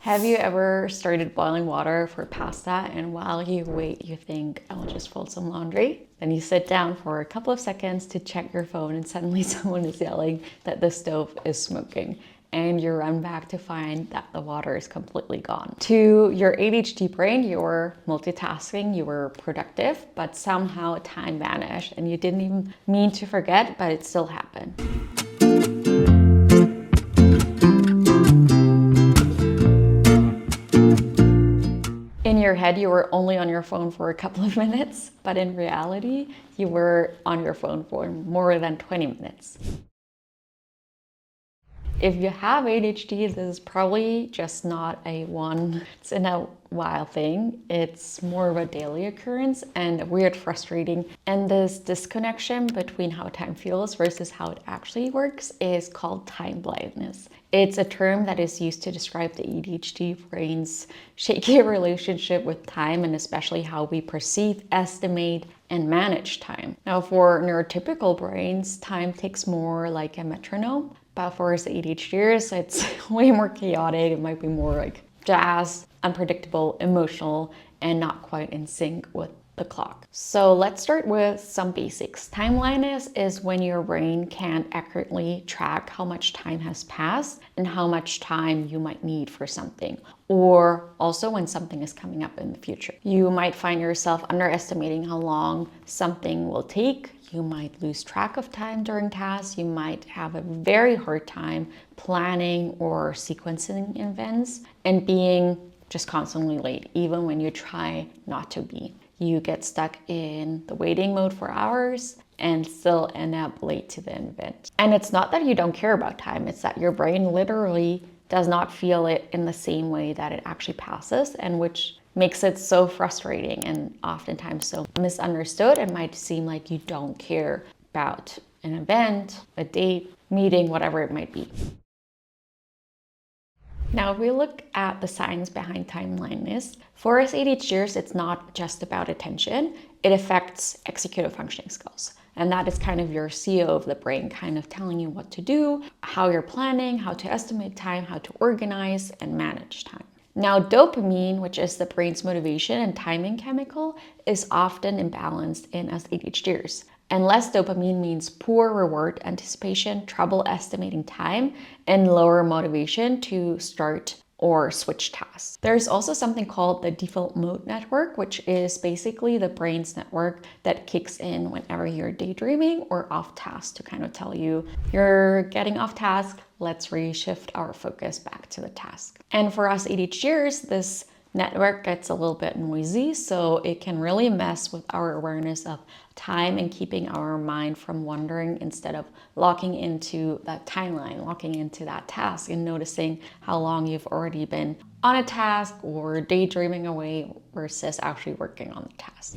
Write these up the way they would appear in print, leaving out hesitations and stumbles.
Have you ever started boiling water for pasta and while you wait, you think, I'll just fold some laundry? Then you sit down for a couple of seconds to check your phone and suddenly someone is yelling that the stove is smoking and you run back to find that the water is completely gone. To your ADHD brain, you were multitasking, you were productive, but somehow time vanished and you didn't even mean to forget, but it still happened. In your head, you were only on your phone for a couple of minutes, but in reality, you were on your phone for more than 20 minutes. If you have ADHD, this is probably just not a once in a while thing. It's more of a daily occurrence and weird, frustrating. And this disconnection between how time feels versus how it actually works is called time blindness. It's a term that is used to describe the ADHD brain's shaky relationship with time and especially how we perceive, estimate, and manage time. Now, for neurotypical brains, time ticks more like a metronome. But for us ADHDers, it's way more chaotic. It might be more like jazz, unpredictable, emotional, and not quite in sync with the clock. So let's start with some basics. Timeliness is when your brain can't accurately track how much time has passed and how much time you might need for something, or also when something is coming up in the future. You might find yourself underestimating how long something will take. You might lose track of time during tasks. You might have a very hard time planning or sequencing events and being just constantly late, even when you try not to be. You get stuck in the waiting mode for hours and still end up late to the event. And it's not that you don't care about time, it's that your brain literally does not feel it in the same way that it actually passes, and which makes it so frustrating and oftentimes so misunderstood. It might seem like you don't care about an event, a date, meeting, whatever it might be. Now, if we look at the science behind timeliness, for us ADHDers, it's not just about attention. It affects executive functioning skills. And that is kind of your CEO of the brain, kind of telling you what to do, how you're planning, how to estimate time, how to organize and manage time. Now, dopamine, which is the brain's motivation and timing chemical, is often imbalanced in us ADHDers. And less dopamine means poor reward anticipation, trouble estimating time, and lower motivation to start or switch tasks. There's also something called the default mode network, which is basically the brain's network that kicks in whenever you're daydreaming or off task to kind of tell you you're getting off task, let's reshift our focus back to the task. And for us ADHDers, this network gets a little bit noisy, so it can really mess with our awareness of time and keeping our mind from wandering instead of locking into that timeline, locking into that task and noticing how long you've already been on a task or daydreaming away versus actually working on the task.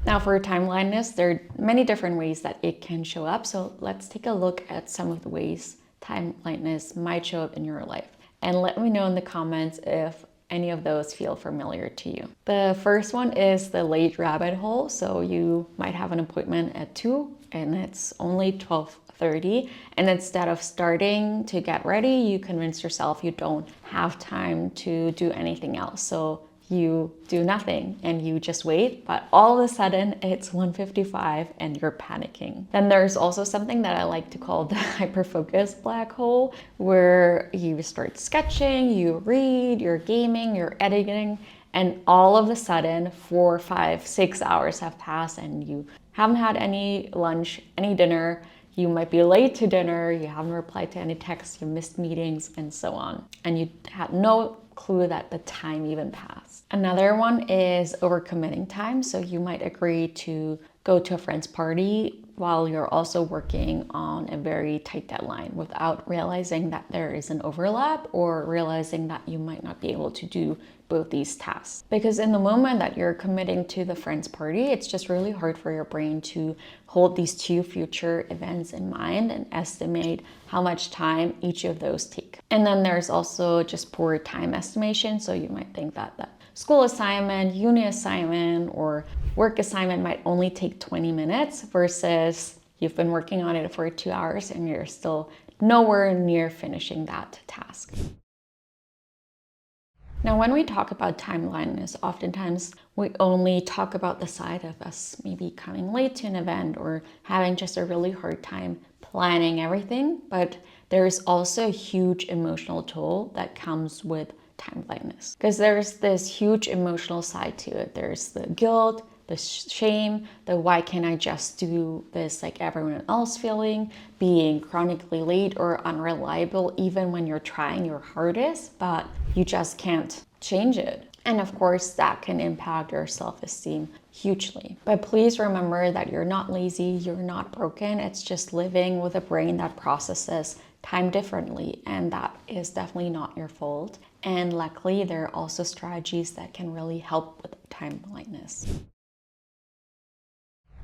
Now, for time blindness, there are many different ways that it can show up. So let's take a look at some of the ways time blindness might show up in your life. And let me know in the comments if any of those feel familiar to you. The first one is the late rabbit hole. So you might have an appointment at 2 and it's only 12:30. And instead of starting to get ready, you convince yourself you don't have time to do anything else. So you do nothing and you just wait, but all of a sudden it's 1:55 and you're panicking. Then there's also something that I like to call the hyperfocus black hole, where you start sketching, you read, you're gaming, you're editing, and all of a sudden 4, 5, 6 hours have passed and you haven't had any lunch, any dinner. You might be late to dinner, you haven't replied to any texts, you missed meetings, and so on. And you had no clue that the time even passed. Another one is overcommitting time. So you might agree to go to a friend's party while you're also working on a very tight deadline without realizing that there is an overlap or realizing that you might not be able to do both these tasks. Because in the moment that you're committing to the friend's party, it's just really hard for your brain to hold these two future events in mind and estimate how much time each of those take. And then there's also just poor time estimation. So you might think that the school assignment, uni assignment, or work assignment might only take 20 minutes versus you've been working on it for 2 hours and you're still nowhere near finishing that task. Now, when we talk about time blindness, oftentimes we only talk about the side of us maybe coming late to an event or having just a really hard time planning everything, but there's also a huge emotional toll that comes with time blindness, because there's this huge emotional side to it. There's the guilt, the shame, the why can't I just do this like everyone else feeling, being chronically late or unreliable even when you're trying your hardest, but you just can't change it. And of course, that can impact your self-esteem hugely. But please remember that you're not lazy, you're not broken. It's just living with a brain that processes time differently, and that is definitely not your fault. And luckily, there are also strategies that can really help with time blindness.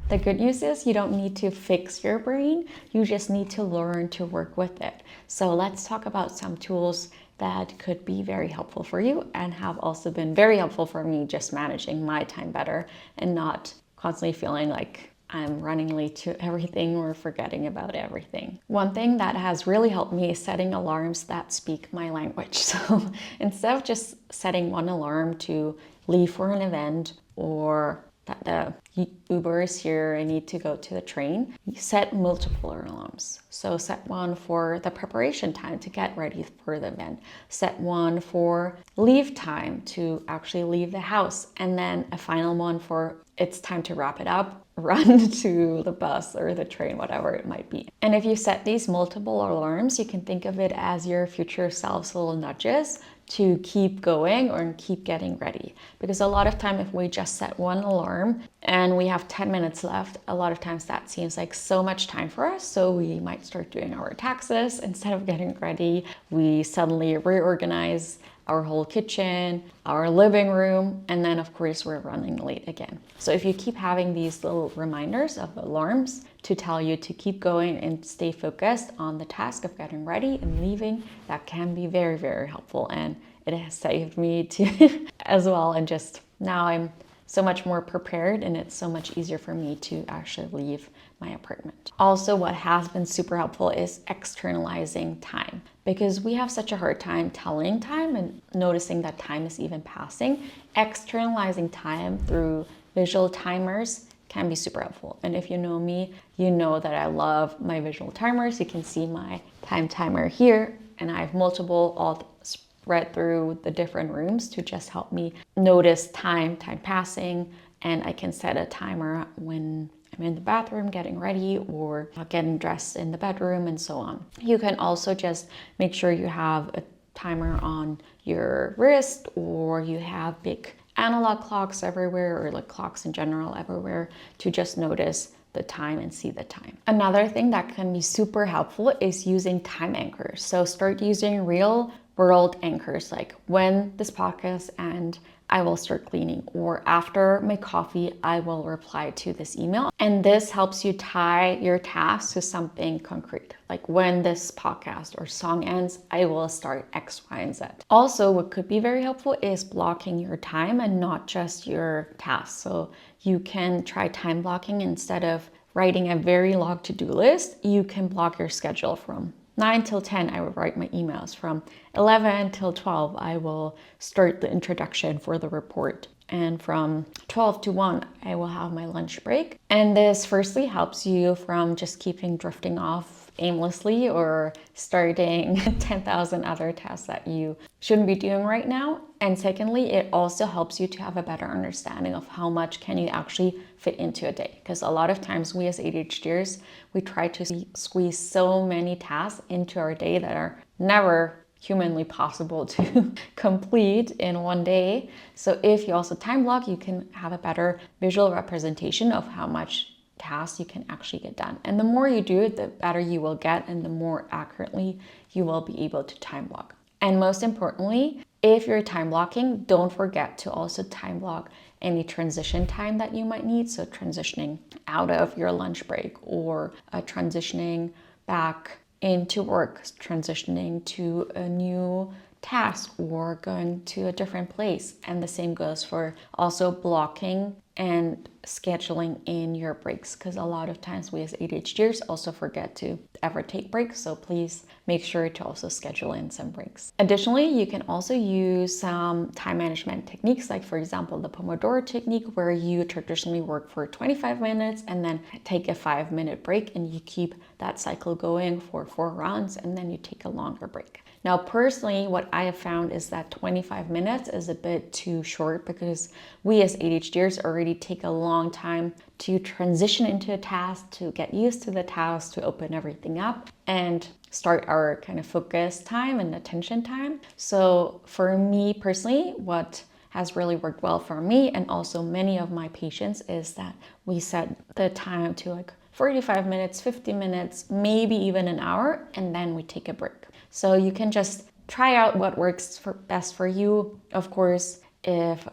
The good news is you don't need to fix your brain, you just need to learn to work with it. So let's talk about some tools that could be very helpful for you and have also been very helpful for me just managing my time better and not constantly feeling like I'm running late to everything or forgetting about everything. One thing that has really helped me is setting alarms that speak my language. So instead of just setting one alarm to leave for an event or that the Uber is here, I need to go to the train, you set multiple alarms. So set one for the preparation time to get ready for the event. Set one for leave time to actually leave the house. And then a final one for it's time to wrap it up, run to the bus or the train, whatever it might be. And if you set these multiple alarms, you can think of it as your future self's little nudges to keep going or keep getting ready. Because a lot of time, if we just set one alarm and we have 10 minutes left, a lot of times that seems like so much time for us. So we might start doing our taxes instead of getting ready. We suddenly reorganize our whole kitchen, our living room, and then of course we're running late again. So if you keep having these little reminders of alarms to tell you to keep going and stay focused on the task of getting ready and leaving, that can be very, very helpful. And it has saved me too as well. And just now I'm so much more prepared and it's so much easier for me to actually leave my apartment. Also, what has been super helpful is externalizing time, because we have such a hard time telling time and noticing that time is even passing. Externalizing time through visual timers can be super helpful. And if you know me, you know that I love my visual timers. You can see my time timer here, and I have multiple all spread through the different rooms to just help me notice time passing. And I can set a timer when I'm in the bathroom getting ready or getting dressed in the bedroom and so on. You can also just make sure you have a timer on your wrist, or you have big analog clocks everywhere, or like clocks in general everywhere, to just notice the time and see the time. Another thing that can be super helpful is using time anchors. So start using real world anchors, like when this podcast ends, I will start cleaning, or after my coffee, I will reply to this email. And this helps you tie your task to something concrete. Like when this podcast or song ends, I will start X, Y, and Z. Also, what could be very helpful is blocking your time and not just your tasks. So you can try time blocking. Instead of writing a very long to-do list, you can block your schedule from 9 till 10, I will write my emails. From 11 till 12, I will start the introduction for the report. And from 12 to 1, I will have my lunch break. And this firstly helps you from just keeping drifting off aimlessly or starting 10,000 other tasks that you shouldn't be doing right now. And secondly, it also helps you to have a better understanding of how much can you actually fit into a day. Because a lot of times we as ADHDers, we try to squeeze so many tasks into our day that are never humanly possible to complete in one day. So if you also time block, you can have a better visual representation of how much tasks you can actually get done. And the more you do it, the better you will get and the more accurately you will be able to time block. And most importantly, if you're time blocking, don't forget to also time block any transition time that you might need. So transitioning out of your lunch break, or transitioning back into work, transitioning to a new task, or going to a different place. And the same goes for also blocking and scheduling in your breaks, because a lot of times we as ADHDers also forget to ever take breaks. So please make sure to also schedule in some breaks. Additionally, you can also use some time management techniques, like for example, the Pomodoro technique, where you traditionally work for 25 minutes and then take a 5-minute break, and you keep that cycle going for 4 rounds, and then you take a longer break. Now, personally, what I have found is that 25 minutes is a bit too short, because we as ADHDers already take a long time to transition into a task, to get used to the task, to open everything up and start our kind of focus time and attention time. So for me personally, what has really worked well for me and also many of my patients is that we set the time to like 45 minutes, 50 minutes, maybe even an hour, and then we take a break. So you can just try out what works best for you. Of course, if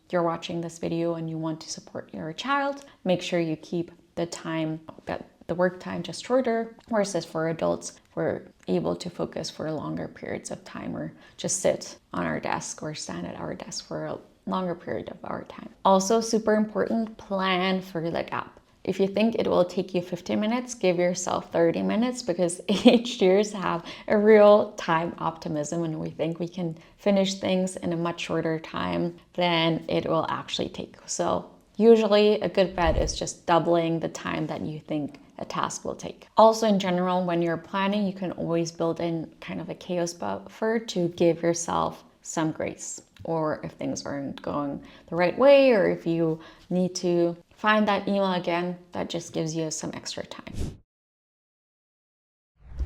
you're watching this video and you want to support your child, make sure you keep the work time just shorter, versus for adults, we're able to focus for longer periods of time, or just sit on our desk or stand at our desk for a longer period of our time. Also, super important, plan for the gap. If you think it will take you 15 minutes, give yourself 30 minutes, because ADHDers have a real time optimism, and we think we can finish things in a much shorter time than it will actually take. So usually a good bet is just doubling the time that you think a task will take. Also, in general, when you're planning, you can always build in kind of a chaos buffer to give yourself some grace, or if things aren't going the right way, or if you need to find that email again, that just gives you some extra time.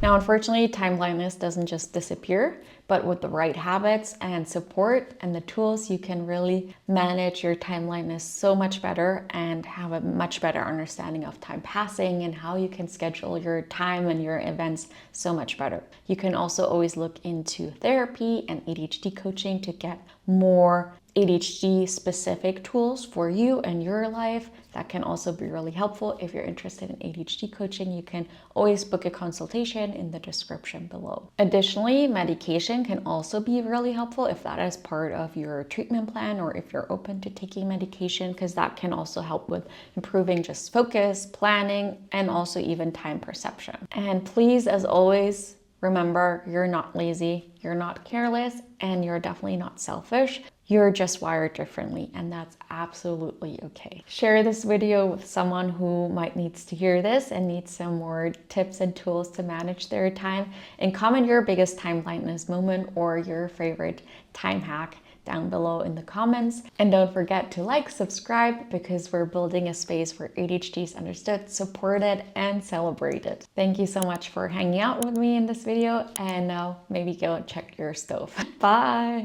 Now, unfortunately, time blindness doesn't just disappear, but with the right habits and support and the tools, you can really manage your time blindness so much better and have a much better understanding of time passing and how you can schedule your time and your events so much better. You can also always look into therapy and ADHD coaching to get more ADHD specific tools for you and your life. That can also be really helpful. If you're interested in ADHD coaching, you can always book a consultation in the description below. Additionally, medication can also be really helpful if that is part of your treatment plan, or if you're open to taking medication, because that can also help with improving just focus, planning, and also even time perception. And please, as always, remember, you're not lazy, you're not careless, and you're definitely not selfish. You're just wired differently, and that's absolutely okay. Share this video with someone who might needs to hear this and needs some more tips and tools to manage their time, and comment your biggest time blindness moment or your favorite time hack down below in the comments. And don't forget to like, subscribe, because we're building a space where ADHD is understood, supported, and celebrated. Thank you so much for hanging out with me in this video, and now maybe go and check your stove. Bye!